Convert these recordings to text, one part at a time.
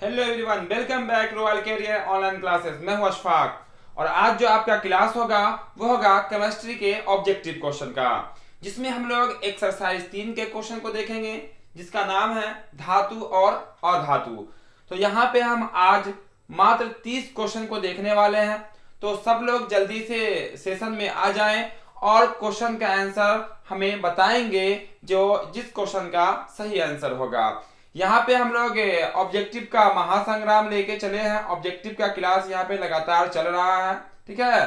Hello everyone, welcome back royal career online classes. मैं हूं अशफाक और आज जो आपका क्लास होगा वो होगा केमिस्ट्री के ऑब्जेक्टिव क्वेश्चन का, जिसमें हम लोग एक्सरसाइज 3 के क्वेश्चन को देखेंगे जिसका नाम है धातु और अधातु। तो यहाँ पे हम आज मात्र 30 क्वेश्चन को देखने वाले हैं। तो सब लोग जल्दी से सेशन में आ जाएं और क्वेश्चन का आंसर हमें बताएंगे जो जिस क्वेश्चन का सही आंसर होगा। यहाँ पे हम लोग ऑब्जेक्टिव का महासंग्राम लेके चले हैं। ऑब्जेक्टिव का क्लास यहाँ पे लगातार चल रहा है, ठीक है।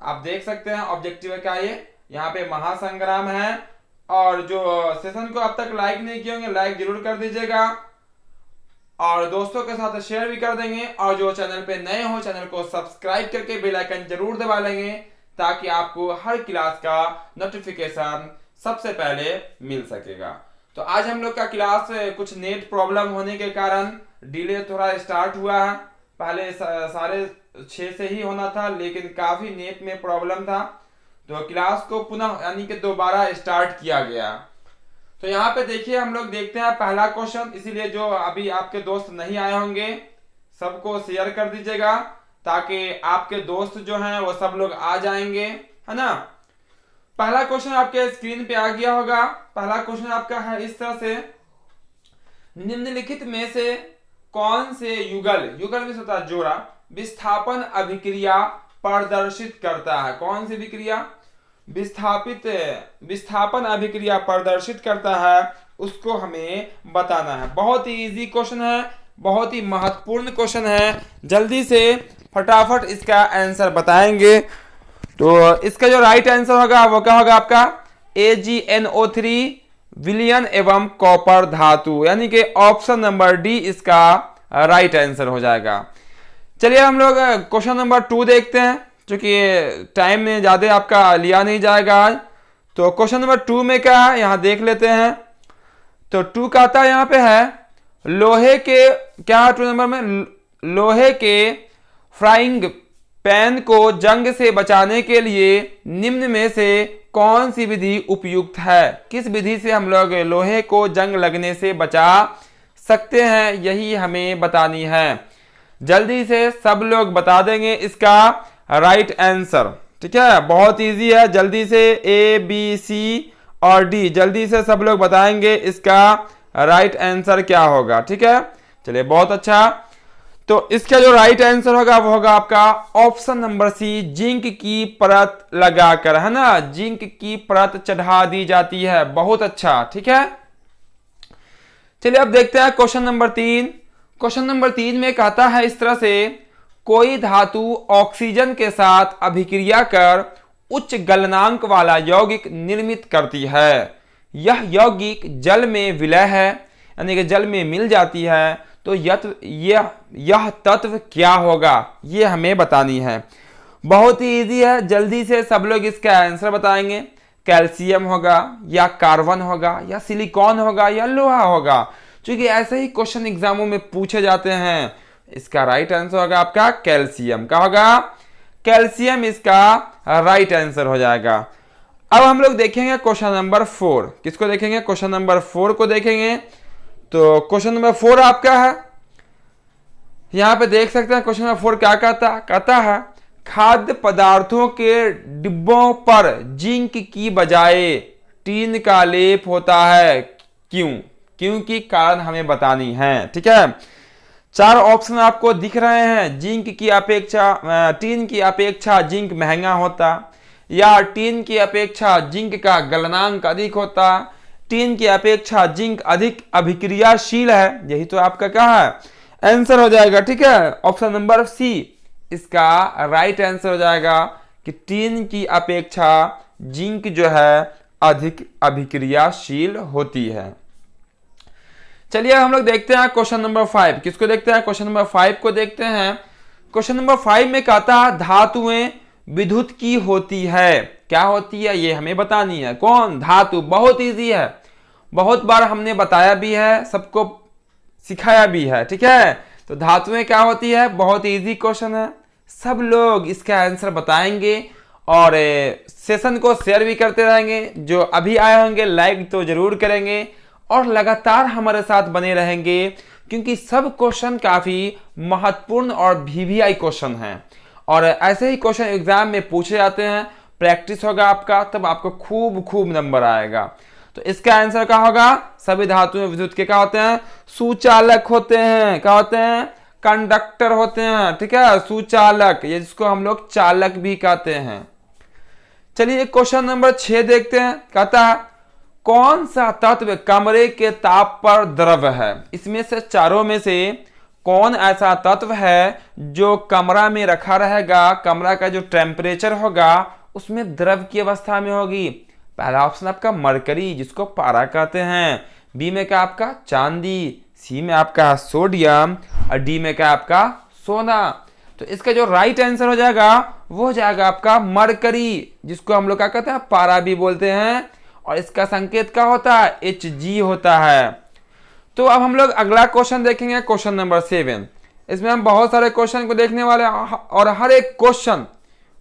आप देख सकते हैं ऑब्जेक्टिव का ये यहाँ पे महासंग्राम है। और जो सेशन को अब तक लाइक नहीं किए होंगे लाइक जरूर कर दीजिएगा और दोस्तों के साथ शेयर भी कर देंगे। और जो चैनल पे नए हो चैनल को सब्सक्राइब करके बेल आइकन जरूर दबा लेंगे ताकि आपको हर क्लास का नोटिफिकेशन सबसे पहले मिल सकेगा। तो आज हम लोग का क्लास कुछ नेट प्रॉब्लम होने के कारण डिले थोड़ा स्टार्ट हुआ है। पहले 6:30 से ही होना था लेकिन काफी नेट में प्रॉब्लम था तो क्लास को पुनः यानी कि दोबारा स्टार्ट किया गया। तो यहाँ पे देखिए हम लोग देखते हैं पहला क्वेश्चन, इसीलिए जो अभी आपके दोस्त नहीं आए होंगे सबको शेयर कर दीजिएगा ताकि आपके दोस्त जो हैं वो सब लोग आ जाएंगे, है ना। पहला क्वेश्चन आपके स्क्रीन पे आ गया होगा। पहला क्वेश्चन आपका है इस तरह से, निम्नलिखित में से कौन से युगल में होता है जोड़ा विस्थापन अभिक्रिया प्रदर्शित करता है। कौन सी विक्रिया विस्थापन अभिक्रिया प्रदर्शित करता है उसको हमें बताना है। बहुत ही इजी क्वेश्चन है, बहुत ही महत्वपूर्ण क्वेश्चन है। जल्दी से फटाफट इसका आंसर बताएंगे। तो इसका जो राइट आंसर होगा वो क्या होगा आपका AgNO3 विलयन एवं कॉपर धातु, यानी कि ऑप्शन नंबर डी इसका राइट आंसर हो जाएगा। चलिए हम लोग क्वेश्चन नंबर 2 देखते हैं, क्योंकि टाइम में ज्यादा आपका लिया नहीं जाएगा आज। तो क्वेश्चन नंबर 2 में क्या है यहाँ देख लेते हैं। तो 2 का आता यहाँ पे है लोहे के क्या है 2 नंबर में, लोहे के फ्राइंग पैन को जंग से बचाने के लिए निम्न में से कौन सी विधि उपयुक्त है। किस विधि से हम लोग लोहे को जंग लगने से बचा सकते हैं यही हमें बतानी है। जल्दी से सब लोग बता देंगे इसका राइट आंसर, ठीक है। बहुत इजी है, जल्दी से A, B, C और D जल्दी से सब लोग बताएंगे इसका राइट आंसर क्या होगा, ठीक है। चलिए बहुत अच्छा। तो इसका जो राइट आंसर होगा वो होगा आपका ऑप्शन नंबर सी, जिंक की परत लगाकर, है ना। जिंक की परत चढ़ा दी जाती है। बहुत अच्छा, ठीक है। चलिए अब देखते हैं क्वेश्चन नंबर 3। क्वेश्चन नंबर 3 में कहता है इस तरह से, कोई धातु ऑक्सीजन के साथ अभिक्रिया कर उच्च गलनांक वाला यौगिक निर्मित करती है। यह यौगिक जल में विलय है, यानी कि जल में मिल जाती है। तो यह तत्व क्या होगा ये हमें बतानी है। बहुत ही इजी है, जल्दी से सब लोग इसका आंसर बताएंगे। कैल्शियम होगा या कार्बन होगा या सिलिकॉन होगा या लोहा होगा, क्योंकि ऐसे ही क्वेश्चन एग्जामों में पूछे जाते हैं। इसका राइट आंसर होगा आपका कैल्शियम। क्या होगा? कैल्शियम इसका राइट आंसर हो जाएगा। अब हम लोग देखेंगे क्वेश्चन नंबर 4। किसको देखेंगे? क्वेश्चन नंबर 4 को देखेंगे। तो क्वेश्चन नंबर 4 आपका है, यहां पे देख सकते हैं क्वेश्चन नंबर 4 क्या कहता है खाद्य पदार्थों के डिब्बों पर जिंक की बजाय टीन का लेप होता है। क्यों की कारण हमें बतानी है, ठीक है। 4 ऑप्शन आपको दिख रहे हैं। जिंक की अपेक्षा टीन की अपेक्षा जिंक महंगा होता, या टीन की अपेक्षा जिंक का गलनांक अधिक होता, टीन की अपेक्षा जिंक अधिक अभिक्रियाशील है। यही तो आपका क्या है आंसर हो जाएगा, ठीक है। ऑप्शन नंबर सी इसका राइट आंसर हो जाएगा कि टीन की अपेक्षा जिंक जो है अधिक अभिक्रियाशील होती है। चलिए हम लोग देखते हैं क्वेश्चन नंबर 5। किसको देखते हैं? क्वेश्चन नंबर 5 को देखते हैं। क्वेश्चन नंबर 5 में कहता है धातुएं विद्युत की होती है। क्या होती है ये हमें बतानी है। कौन? धातु। बहुत इजी है, बहुत बार हमने बताया भी है, सबको सिखाया भी है, ठीक है। तो धातुएं क्या होती है? बहुत इजी क्वेश्चन है, सब लोग इसका आंसर बताएंगे और सेशन को शेयर भी करते रहेंगे। जो अभी आए होंगे लाइक तो जरूर करेंगे और लगातार हमारे साथ बने रहेंगे, क्योंकि सब क्वेश्चन काफी महत्वपूर्ण और वीवीआई क्वेश्चन हैं और ऐसे ही क्वेश्चन एग्जाम में पूछे जाते हैं। प्रैक्टिस होगा आपका तब आपको खूब खूब नंबर आएगा। तो इसका आंसर क्या होगा? सभी धातुएं विद्युत के क्या होते हैं? सुचालक होते हैं। क्या होते हैं? कंडक्टर होते हैं। ठीक है, सुचालक, ये जिसको हम लोग चालक भी कहते हैं। चलिए क्वेश्चन नंबर 6 देखते हैं। कहता है कौन सा तत्व कमरे के ताप पर द्रव है? इसमें से चारों में से कौन ऐसा तत्व है जो कमरा में रखा रहेगा, कमरा का जो टेम्परेचर होगा उसमें द्रव की अवस्था में होगी? पहला ऑप्शन आपका मरकरी, जिसको पारा कहते हैं। बी में क्या आपका चांदी, सी में आपका सोडियम और डी में क्या आपका सोना। तो इसका जो राइट आंसर हो जाएगा वो हो जाएगा आपका मरकरी, जिसको हम लोग क्या कहते हैं? पारा भी बोलते हैं और इसका संकेत क्या होता है? Hg होता है। तो अब हम लोग अगला क्वेश्चन देखेंगे, क्वेश्चन नंबर 7। इसमें हम बहुत सारे क्वेश्चन को देखने वाले हैं और हर एक क्वेश्चन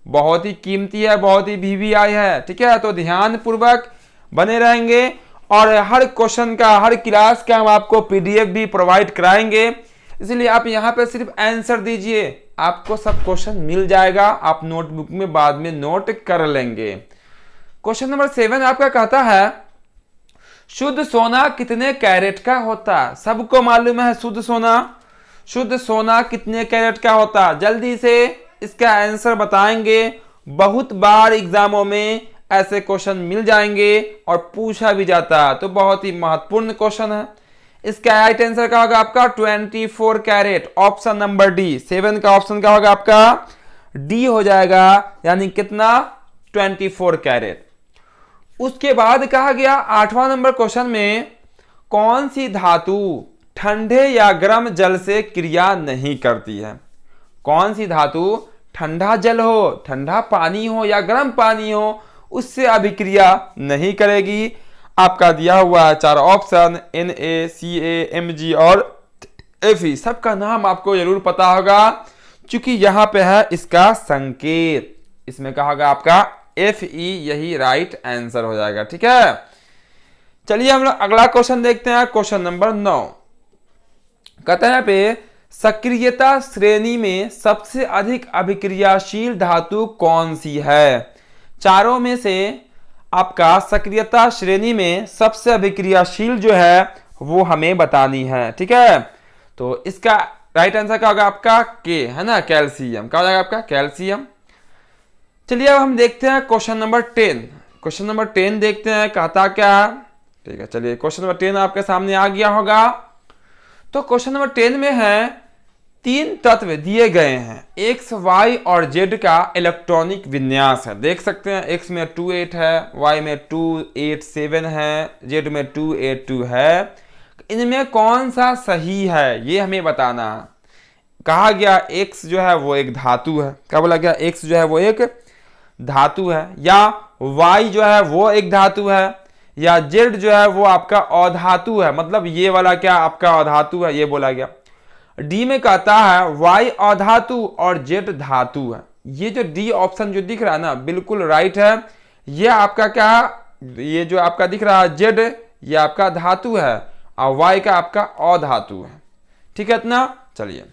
बहुत ही कीमती है, बहुत ही वीवीआई है। ठीक है, तो ध्यान पूर्वक बने रहेंगे और हर क्वेश्चन का, हर क्लास का हम आपको पीडीएफ भी प्रोवाइड कराएंगे। इसलिए आप यहाँ पे सिर्फ आंसर दीजिए, आपको सब क्वेश्चन मिल जाएगा। आप नोटबुक में बाद में नोट कर लेंगे। क्वेश्चन नंबर 7 आपका कहता है शुद्ध सोना कितने कैरेट का होता है? सबको मालूम है शुद्ध सोना कितने कैरेट का होता है? जल्दी से इसका आंसर बताएंगे। बहुत बार एग्जामों में ऐसे क्वेश्चन मिल जाएंगे और पूछा भी जाता है, तो बहुत ही महत्वपूर्ण क्वेश्चन है। इसका राइट आंसर क्या होगा आपका? 24 कैरेट, ऑप्शन नंबर डी। 7 का ऑप्शन क्या होगा आपका? डी हो जाएगा, यानी कितना? 24 कैरेट। उसके बाद कहा गया 8वां नंबर क्वेश्चन में कौन सी धातु ठंडे या गर्म जल से क्रिया नहीं करती है? कौन सी धातु ठंडा जल हो, ठंडा पानी हो या गर्म पानी हो, उससे अभिक्रिया नहीं करेगी? आपका दिया हुआ है 4 ऑप्शन, Na, Ca, Mg और Fe। सबका नाम आपको जरूर पता होगा क्योंकि यहां पे है इसका संकेत। इसमें कहा होगा आपका Fe, यही राइट आंसर हो जाएगा। ठीक है, चलिए हम लोग अगला क्वेश्चन देखते हैं, क्वेश्चन नंबर 9। कहते हैं पे सक्रियता श्रेणी में सबसे अधिक अभिक्रियाशील धातु कौन सी है? चारों में से आपका सक्रियता श्रेणी में सबसे अभिक्रियाशील जो है वो हमें बतानी है। ठीक है, तो इसका राइट आंसर क्या होगा आपका? के, है ना, कैल्शियम। क्या हो जाएगा आपका? कैल्शियम। चलिए अब हम देखते हैं क्वेश्चन नंबर 10। क्वेश्चन नंबर 10 देखते हैं कहता क्या है। ठीक है, चलिए क्वेश्चन नंबर 10 आपके सामने आ गया होगा। तो क्वेश्चन नंबर 10 में है 3 तत्व दिए गए हैं, x, y और z का इलेक्ट्रॉनिक विन्यास है। देख सकते हैं x में 28 है, y में 287 है, z में 282 है। इनमें कौन सा सही है ये हमें बताना है। कहा गया x जो है वो एक धातु है। क्या बोला गया? x जो है वो एक धातु है, या y जो है वो एक धातु है, या z जो है वो आपका अधातु है। मतलब ये वाला क्या आपका अधातु है, ये बोला गया। डी में कहता है y अधातु और z धातु है। ये जो डी ऑप्शन जो दिख रहा है ना, बिल्कुल राइट है। ये आपका क्या, ये जो आपका दिख रहा है z, ये आपका धातु है और y का आपका अधातु है। ठीक है इतना। चलिए,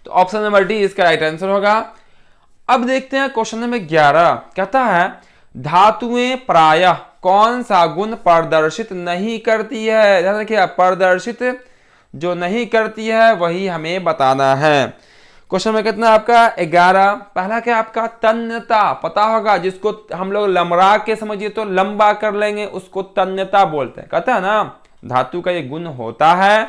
तो ऑप्शन नंबर डी इसका राइट आंसर होगा। अब देखते हैं क्वेश्चन नंबर 11। कहता है धातुएं प्रायः कौन सा गुण प्रदर्शित नहीं करती है? ध्यान रखिए, प्रदर्शित जो नहीं करती है वही हमें बताना है। क्वेश्चन में कितना आपका? 11। पहला क्या आपका? तन्यता। पता होगा, जिसको हम लोग लमरा के समझिए तो लंबा कर लेंगे, उसको तन्यता बोलते हैं। कहता है ना, धातु का ये गुण होता है।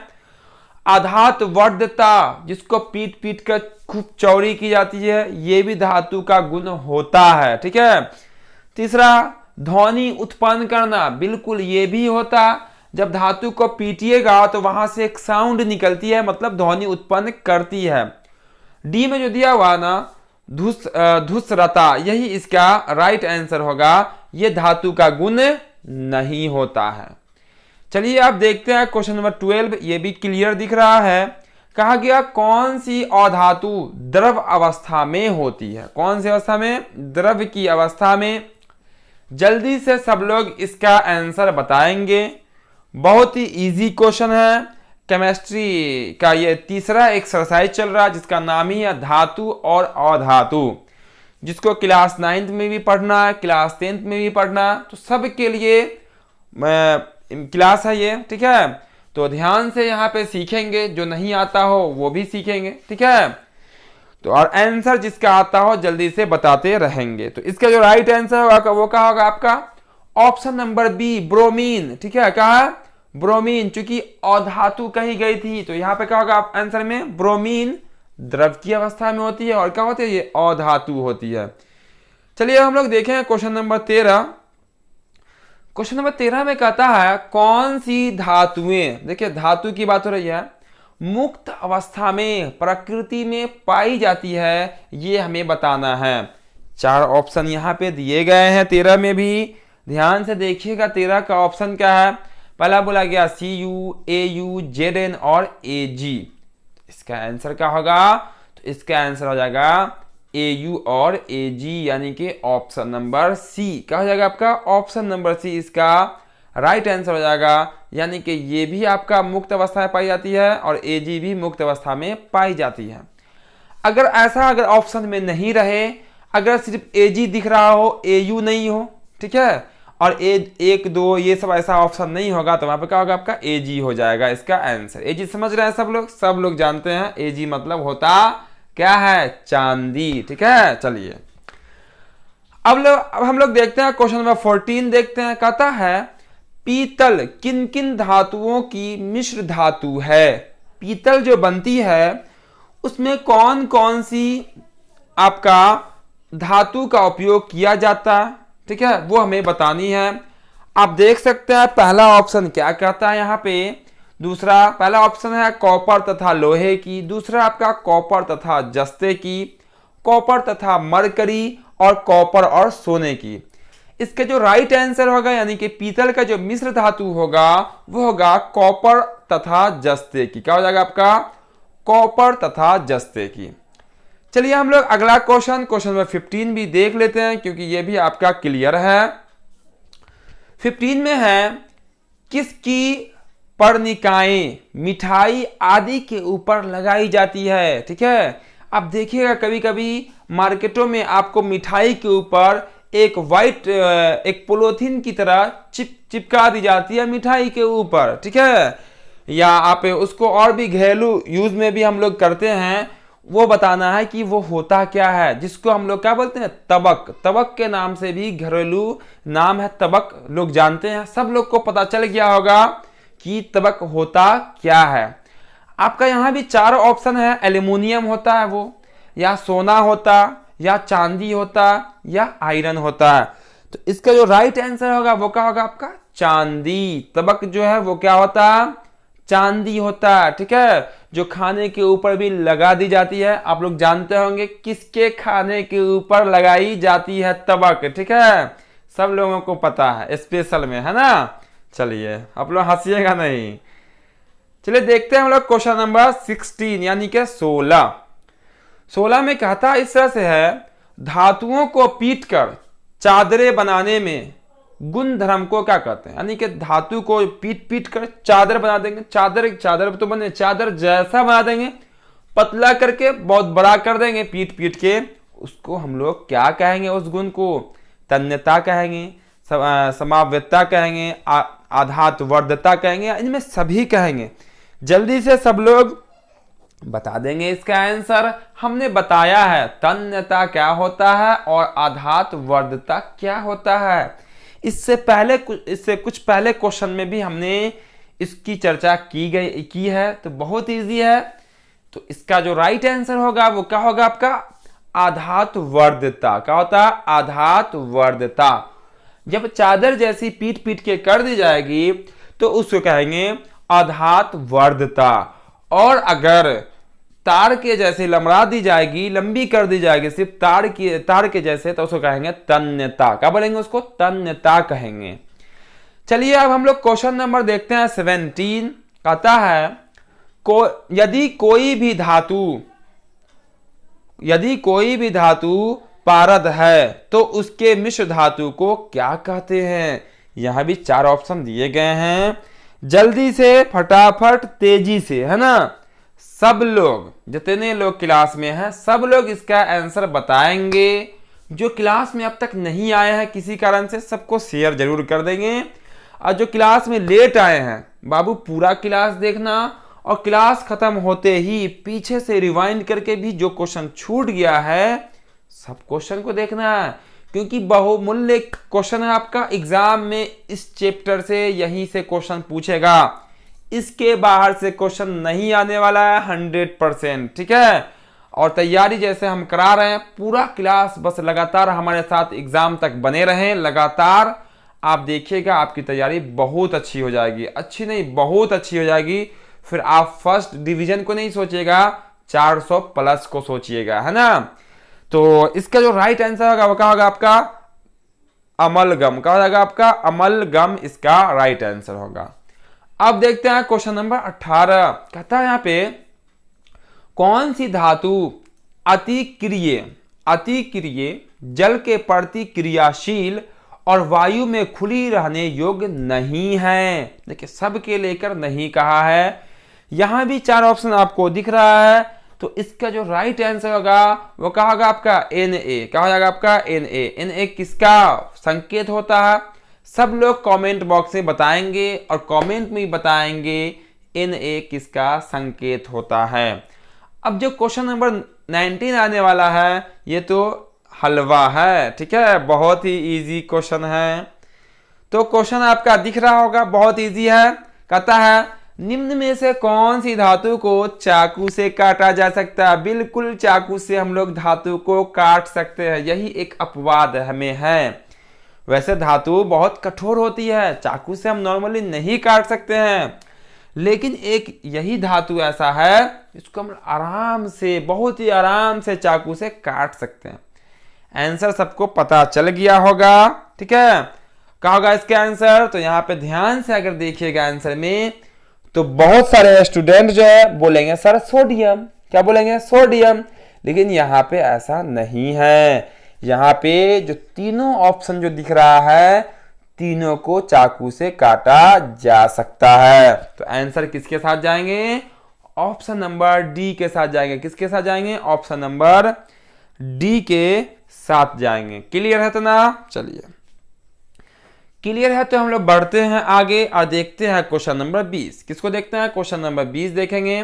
आधात वर्धता, जिसको पीट पीट कर खूब चौड़ी की जाती है, ये भी धातु का गुण होता है। ठीक है। तीसरा, ध्वनि उत्पन्न करना, बिल्कुल ये भी होता। जब धातु को पीटिएगा तो वहां से एक साउंड निकलती है, मतलब ध्वनि उत्पन्न करती है। डी में जो दिया हुआ ना धुसरता, यही इसका राइट आंसर होगा। ये धातु का गुण नहीं होता है। चलिए आप देखते हैं क्वेश्चन नंबर 12। ये भी क्लियर दिख रहा है। कहा गया कौन सी अधातु द्रव अवस्था में होती है? कौन सी अवस्था में? द्रव की अवस्था में। जल्दी से सब लोग इसका आंसर बताएंगे। बहुत ही इजी क्वेश्चन है, केमिस्ट्री का ये तीसरा एक्सरसाइज चल रहा है जिसका नाम ही है धातु और अधातु, जिसको क्लास 9th में भी पढ़ना है, क्लास 10th में भी पढ़ना है, तो सबके लिए क्लास है ये, ठीक है। तो ध्यान से यहाँ पे सीखेंगे, जो नहीं आता हो वो भी सीखेंगे, ठीक है। तो और आंसर जिसका आता हो जल्दी से बताते रहेंगे। तो इसका जो राइट आंसर होगा वो क्या होगा आपका ऑप्शन नंबर बी, ब्रोमीन, ठीक है। कहा है ब्रोमीन, चूंकि अधातु कही गई थी तो यहाँ पे क्या होगा आंसर में ब्रोमीन द्रव की अवस्था में होती है और क्या होती है ये अधातु होती है। चलिए हम लोग देखें क्वेश्चन नंबर 13। क्वेश्चन नंबर 13 में कहता है कौन सी धातुएं, देखिए धातु की बात हो रही है, मुक्त अवस्था में प्रकृति में पाई जाती है, ये हमें बताना है। 4 ऑप्शन यहाँ पे दिए गए हैं 13 में भी, ध्यान से देखिएगा 13 का ऑप्शन क्या है। पहला बोला गया Cu, Au, Zn और Ag। इसका आंसर क्या होगा, तो इसका आंसर हो जाएगा Au और Ag, यानी कि ऑप्शन नंबर सी। क्या हो जाएगा आपका ऑप्शन नंबर सी इसका राइट आंसर हो जाएगा, यानी कि ये भी आपका मुक्त अवस्था में पाई जाती है और Ag भी मुक्त अवस्था में पाई जाती है। अगर ऑप्शन में नहीं रहे, अगर सिर्फ Ag दिख रहा हो, Au नहीं हो, ठीक है, और 1, 2 ये सब ऐसा ऑप्शन नहीं होगा तो वहां पे क्या होगा आपका Ag हो जाएगा इसका आंसर। Ag समझ रहे हैं सब लोग जानते हैं Ag मतलब होता क्या है, चांदी, ठीक है। चलिए अब हम लोग देखते हैं क्वेश्चन नंबर 14 देखते हैं। कहता है पीतल किन किन धातुओं की मिश्र धातु है। पीतल जो बनती है उसमें कौन कौन सी आपका धातु का उपयोग किया जाता है, ठीक है, वो हमें बतानी है। आप देख सकते हैं पहला ऑप्शन क्या कहता है यहाँ पे, पहला ऑप्शन है कॉपर तथा लोहे की, दूसरा आपका कॉपर तथा जस्ते की, कॉपर तथा मरकरी और कॉपर और सोने की। इसके जो राइट आंसर होगा यानी कि पीतल का जो मिश्र धातु होगा वो होगा कॉपर तथा जस्ते की। क्या हो जाएगा आपका कॉपर तथा जस्ते की। चलिए हम लोग अगला क्वेश्चन नंबर 15 भी देख लेते हैं क्योंकि ये भी आपका क्लियर है। 15 में है किसकी पर्णिकाएं मिठाई आदि के ऊपर लगाई जाती है, ठीक है। अब देखिएगा कभी कभी मार्केटों में आपको मिठाई के ऊपर एक वाइट एक पोलोथीन की तरह चिपका दी जाती है मिठाई के ऊपर, ठीक है, या आप उसको और भी घरेलू यूज में भी हम लोग करते हैं। वो बताना है कि वो होता क्या है, जिसको हम लोग क्या बोलते हैं तबक के नाम से भी घरेलू नाम है तबक, लोग जानते हैं। सब लोग को पता चल गया होगा कि तबक होता क्या है। आपका यहाँ भी 4 ऑप्शन है, एल्यूमिनियम होता है वो, या सोना होता, या चांदी होता, या आयरन होता है। तो इसका जो राइट आंसर होगा वो क्या होगा आपका चांदी। तबक जो है वो क्या होता है चांदी होता है, ठीक है, जो खाने के ऊपर भी लगा दी जाती है। आप लोग जानते होंगे किसके खाने के ऊपर लगाई जाती है तबक, ठीक है, सब लोगों को पता है स्पेशल में, है ना। चलिए आप लोग हंसिएगा नहीं। चलिए देखते हैं हम लोग क्वेश्चन नंबर 16 यानी कि 16 में कहता है इस तरह से है धातुओं को पीटकर चादरें बनाने में गुण धर्म को क्या कहते हैं, यानी कि धातु को पीट कर चादर बना देंगे। चादर तो बने चादर जैसा बना देंगे, पतला करके बहुत बड़ा कर देंगे पीट के, उसको हम लोग क्या कहेंगे, उस गुण को तन्यता कहेंगे, समाव्यता कहेंगे, आधातुवर्धता कहेंगे, इनमें सभी कहेंगे। जल्दी से सब लोग बता देंगे इसका आंसर। हमने बताया है तन्यता क्या होता है और आधातुवर्धता क्या होता है। इससे कुछ पहले क्वेश्चन में भी हमने इसकी चर्चा की है, तो बहुत इजी है। तो इसका जो राइट आंसर होगा वो क्या होगा आपका आधातुवर्धता। क्या होता है आधातुवर्धता। जब चादर जैसी पीट के कर दी जाएगी तो उसको कहेंगे आधातुवर्धता, और अगर तार के जैसे लंबा दी जाएगी, लंबी कर दी जाएगी सिर्फ तार के जैसे, तो उसको कहेंगे तन्यता। क्या बोलेंगे उसको तन्यता कहेंगे। चलिए अब हम लोग क्वेश्चन नंबर देखते हैं 17। कहता है यदि कोई भी धातु पारद है तो उसके मिश्र धातु को क्या कहते हैं। यहां भी 4 ऑप्शन दिए गए हैं। जल्दी से, फटाफट, तेजी से, है ना। सब लोग, जितने लोग क्लास में हैं, सब लोग इसका आंसर बताएंगे। जो क्लास में अब तक नहीं आए हैं किसी कारण से, सबको शेयर जरूर कर देंगे। और जो क्लास में लेट आए हैं, बाबू पूरा क्लास देखना, और क्लास खत्म होते ही पीछे से रिवाइंड करके भी जो क्वेश्चन छूट गया है सब क्वेश्चन को देखना है, क्योंकि बहुमूल्य क्वेश्चन है आपका। एग्जाम में इस चैप्टर से यहीं से क्वेश्चन पूछेगा, इसके बाहर से क्वेश्चन नहीं आने वाला है 100%, ठीक है। और तैयारी जैसे हम करा रहे हैं, पूरा क्लास बस लगातार हमारे साथ एग्जाम तक बने रहें लगातार। आप देखिएगा आपकी तैयारी बहुत अच्छी हो जाएगी, अच्छी नहीं बहुत अच्छी हो जाएगी। फिर आप फर्स्ट डिवीजन को नहीं सोचिएगा, 400 प्लस को सोचिएगा, है ना। तो इसका जो राइट आंसर होगा वो क्या होगा आपका, अमलगम। क्या हो जाएगा आपका, अमलगम इसका राइट आंसर होगा। अब देखते हैं क्वेश्चन नंबर 18। कहता है यहाँ पे, कौन सी धातु अतिक्रिय जल के प्रति क्रियाशील और वायु में खुली रहने योग्य नहीं है। देखिए सबके लेकर नहीं कहा है, यहां भी 4 ऑप्शन आपको दिख रहा है। तो इसका जो राइट आंसर होगा वो क्या होगा आपका, Na। क्या हो जाएगा आपका, Na किसका संकेत होता है, सब लोग कमेंट बॉक्स में बताएंगे और कमेंट में बताएंगे Na किसका संकेत होता है। अब जो क्वेश्चन नंबर 19 आने वाला है, ये तो हलवा है, ठीक है, बहुत ही इजी क्वेश्चन है। तो क्वेश्चन आपका दिख रहा होगा, बहुत इजी है। कहता है, निम्न में से कौन सी धातु को चाकू से काटा जा सकता है। बिल्कुल चाकू से हम लोग धातु को काट सकते हैं, यही एक अपवाद हमें है। वैसे धातु बहुत कठोर होती है, चाकू से हम नॉर्मली नहीं काट सकते हैं, लेकिन एक यही धातु ऐसा है इसको हम आराम से, बहुत ही आराम से चाकू से काट सकते हैं। आंसर सबको पता चल गया होगा, ठीक है। क्या होगा इसका आंसर, तो यहाँ पे ध्यान से अगर देखिएगा आंसर में, तो बहुत सारे स्टूडेंट जो है बोलेंगे सर सोडियम। क्या बोलेंगे, सोडियम। लेकिन यहाँ पे ऐसा नहीं है, यहाँ पे जो तीनों ऑप्शन जो दिख रहा है, तीनों को चाकू से काटा जा सकता है। तो आंसर किसके साथ जाएंगे, ऑप्शन नंबर डी के साथ जाएंगे। किसके साथ जाएंगे, ऑप्शन नंबर डी के साथ जाएंगे। क्लियर है तो ना, चलिए क्लियर है तो हम लोग बढ़ते हैं आगे और देखते हैं क्वेश्चन नंबर 20। किसको देखते हैं, क्वेश्चन नंबर 20 देखेंगे।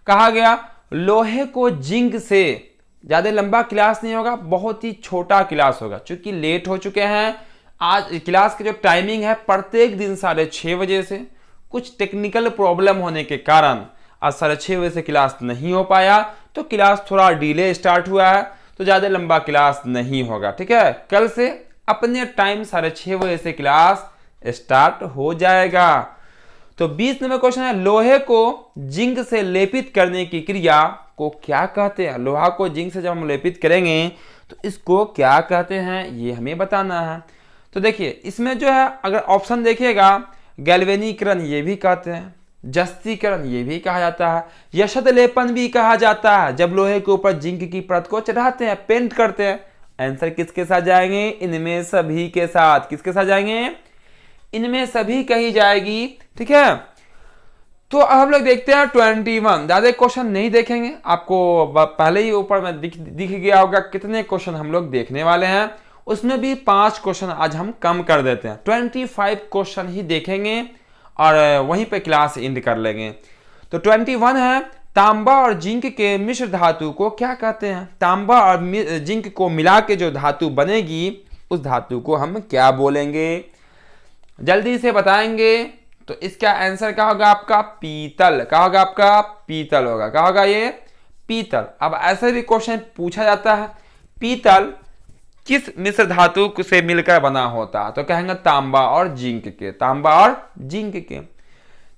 कहा गया, लोहे को जिंक से, ज्यादा लंबा क्लास नहीं होगा, बहुत ही छोटा क्लास होगा, क्योंकि लेट हो चुके हैं। आज क्लास की जो टाइमिंग है प्रत्येक दिन 6:30 बजे से, कुछ टेक्निकल प्रॉब्लम होने के कारण आज 6:30 बजे से क्लास नहीं हो पाया, तो क्लास थोड़ा डिले स्टार्ट हुआ है, तो ज्यादा लंबा क्लास नहीं होगा, ठीक है। कल से अपने टाइम 6:30 बजे से क्लास स्टार्ट हो जाएगा। तो 20 नंबर क्वेश्चन है, लोहे को जिंक से लेपित करने की क्रिया को क्या कहते हैं। लोहा को जिंक से जब हम लेपित करेंगे तो इसको क्या कहते हैं, ये हमें बताना है। तो देखिए इसमें जो है, अगर ऑप्शन देखिएगा, गैल्वेनीकरण ये भी कहते हैं, जस्तीकरण ये भी कहा जाता है, यशद लेपन भी कहा जाता है, जब लोहे के ऊपर जिंक की परत को चढ़ाते हैं, पेंट करते हैं। आंसर किसके साथ जाएंगे, इनमें सभी के साथ। किसके साथ जाएंगे, इनमें सभी कही जाएगी, ठीक है। तो अब हम लोग देखते हैं 21। ज्यादा क्वेश्चन नहीं देखेंगे, आपको पहले ही ऊपर में दिख गया होगा कितने क्वेश्चन हम लोग देखने वाले हैं। उसमें भी 5 क्वेश्चन आज हम कम कर देते हैं, 25 क्वेश्चन ही देखेंगे और वहीं पे क्लास एंड कर लेंगे। तो 21 है, तांबा और जिंक के मिश्र धातु को क्या कहते हैं। तांबा और जिंक को मिला के जो धातु बनेगी उस धातु को हम क्या बोलेंगे, जल्दी से बताएंगे। तो इसका आंसर क्या होगा आपका, पीतल। क्या होगा आपका, पीतल होगा। क्या होगा ये, पीतल। अब ऐसे भी क्वेश्चन पूछा जाता है, पीतल किस मिश्र धातु से मिलकर बना होता है, तो कहेंगे तांबा और जिंक के, तांबा और जिंक के।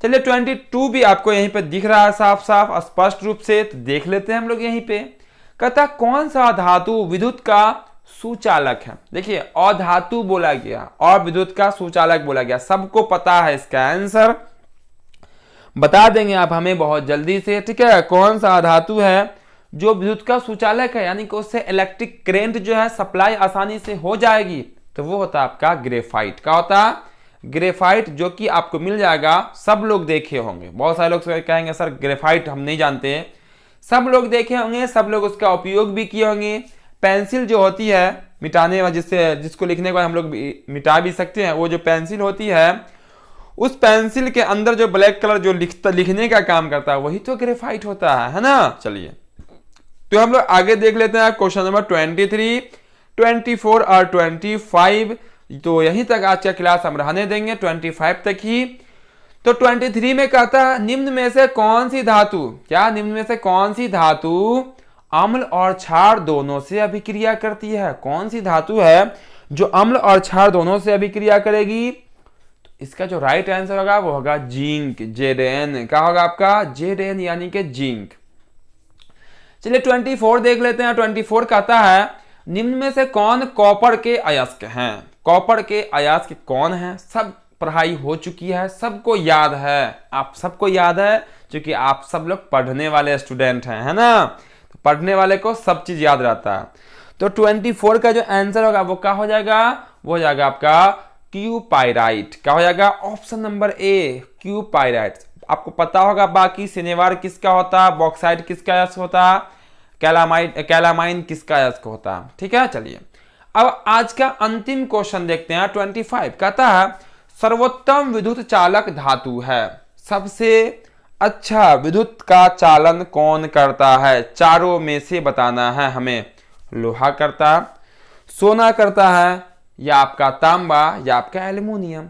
चलिए 22 भी आपको यहीं पे दिख रहा है साफ साफ स्पष्ट रूप से, तो देख लेते हैं हम लोग यहीं पे। कहता कौन सा धातु विद्युत का सुचालक है। देखिए अधातु बोला गया और विद्युत का सुचालक बोला गया, सबको पता है इसका आंसर, बता देंगे आप हमें बहुत जल्दी से, ठीक है। कौन सा धातु है जो विद्युत का सुचालक है, यानी कि उससे इलेक्ट्रिक करंट जो है सप्लाई आसानी से हो जाएगी, तो वो होता है आपका ग्रेफाइट। क्या होता है, ग्रेफाइट जो कि आपको मिल जाएगा, सब लोग देखे होंगे। बहुत सारे लोग कहेंगे सर ग्रेफाइट हम नहीं जानते, सब लोग देखे होंगे, सब लोग उसका उपयोग भी किए होंगे। पेंसिल जो होती है मिटाने वाली, जिसको लिखने के बाद हम लोग मिटा भी सकते हैं, वो जो पेंसिल होती है, उस पेंसिल के अंदर जो ब्लैक कलर जो लिखने का काम करता है वही तो ग्रेफाइट होता है ना। चलिए तो हम लोग आगे देख लेते हैं क्वेश्चन नंबर 23, 24 और 25। तो यहीं तक आज का क्लास हम रहने देंगे, 25 तक ही। तो 23 में कहता है निम्न में से कौन सी धातु, क्या निम्न में से कौन सी धातु अम्ल और क्षार दोनों से अभिक्रिया करती है? कौन सी धातु है जो अम्ल और क्षार दोनों से अभिक्रिया करेगी? तो इसका जो राइट आंसर होगा वो होगा जिंक, Zn। क्या होगा आपका? Zn यानी कि जिंक। चलिए 24 देख लेते हैं। 24 कहता है निम्न में से कौन कॉपर के अयस्क हैं? कॉपर के अयस्क कौन है? सब पढ़ाई हो चुकी है, सबको याद है, आप सबको याद है, क्योंकि आप सब लोग पढ़ने वाले स्टूडेंट हैं, है ना। तो पढ़ने वाले को सब चीज याद रहता है। तो 24 का जो आंसर होगा वो क्या हो जाएगा? वो हो जाएगा आपका क्यूपाइराइट। क्या हो जाएगा? Option number A, cuprite. आपको पता होगा बाकी शनिवार किसका होता, बॉक्साइट किसका अयस्क होता, कैलामाइन किसका अयस्क होता। ठीक है, चलिए अब आज का अंतिम क्वेश्चन देखते हैं। 25 कहता है सर्वोत्तम विद्युत चालक धातु है, सबसे अच्छा विद्युत का चालन कौन करता है? चारों में से बताना है हमें। लोहा करता, सोना करता है, या आपका तांबा, या आपका एल्युमिनियम।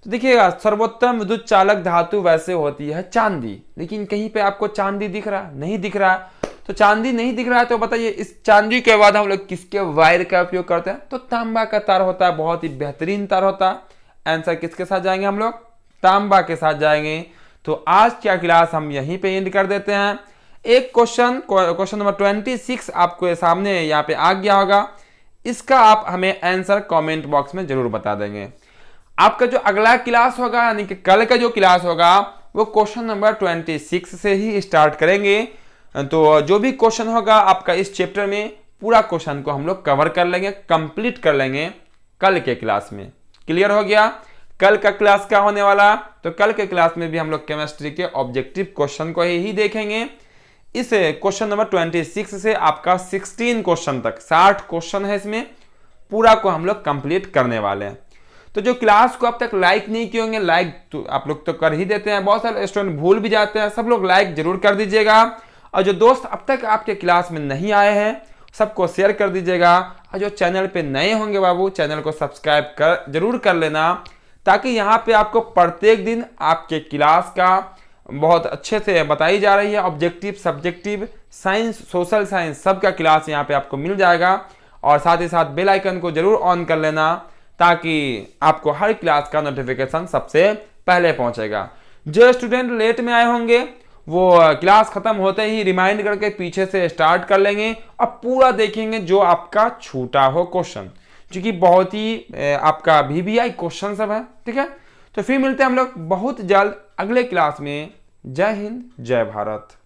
तो देखिएगा सर्वोत्तम विद्युत चालक धातु वैसे होती है चांदी, लेकिन कहीं पे आपको चांदी दिख रहा नहीं दिख रहा। तो चांदी नहीं दिख रहा है तो बताइए इस चांदी के बाद हम लोग किसके वायर का उपयोग करते हैं? तो तांबा का तार होता है, बहुत ही बेहतरीन तार होता है। आंसर किसके साथ जाएंगे हम लोग? तांबा के साथ जाएंगे। तो आज क्या क्लास हम यहीं पे एंड कर देते हैं। एक क्वेश्चन नंबर 26 आपको सामने यहाँ पे आ गया होगा, इसका आप हमें आंसर कमेंट बॉक्स में जरूर बता देंगे। आपका जो अगला क्लास होगा यानी कि कल का जो क्लास होगा वो क्वेश्चन नंबर 26 से ही स्टार्ट करेंगे। तो जो भी क्वेश्चन होगा आपका इस चैप्टर में, पूरा क्वेश्चन को हम लोग कवर कर लेंगे, कंप्लीट कर लेंगे कल के क्लास में। क्लियर हो गया? कल का क्लास क्या होने वाला? तो कल के क्लास में भी हम लोग केमिस्ट्री के ऑब्जेक्टिव क्वेश्चन को ही देखेंगे। इस क्वेश्चन नंबर 26 से आपका 16 क्वेश्चन तक 60 क्वेश्चन है, इसमें पूरा को हम लोग कंप्लीट करने वाले हैं। तो जो क्लास को अब तक लाइक नहीं किए होंगे, लाइक तो आप लोग तो कर ही देते हैं, बहुत सारे स्टूडेंट भूल भी जाते हैं, सब लोग लाइक जरूर कर दीजिएगा। और जो दोस्त अब तक आपके क्लास में नहीं आए हैं सबको शेयर कर दीजिएगा। और जो चैनल पे नए होंगे बाबू, चैनल को सब्सक्राइब जरूर कर लेना, ताकि यहाँ पे आपको प्रत्येक दिन आपके क्लास का बहुत अच्छे से बताई जा रही है। Objective, subjective, science, social science सबका क्लास यहाँ पे आपको मिल जाएगा। और साथ ही साथ बेल आइकन को जरूर ऑन कर लेना, ताकि आपको हर क्लास का नोटिफिकेशन सबसे पहले पहुंचेगा। जो स्टूडेंट लेट में आए होंगे वो क्लास खत्म होते ही रिमाइंड करके पीछे से स्टार्ट कर लेंगे और पूरा देखेंगे जो आपका छूटा हो क्वेश्चन, क्योंकि बहुत ही आपका VVI क्वेश्चन सब है। ठीक है, तो फिर मिलते हैं हम लोग बहुत जल्द अगले क्लास में। जय हिंद, जय भारत।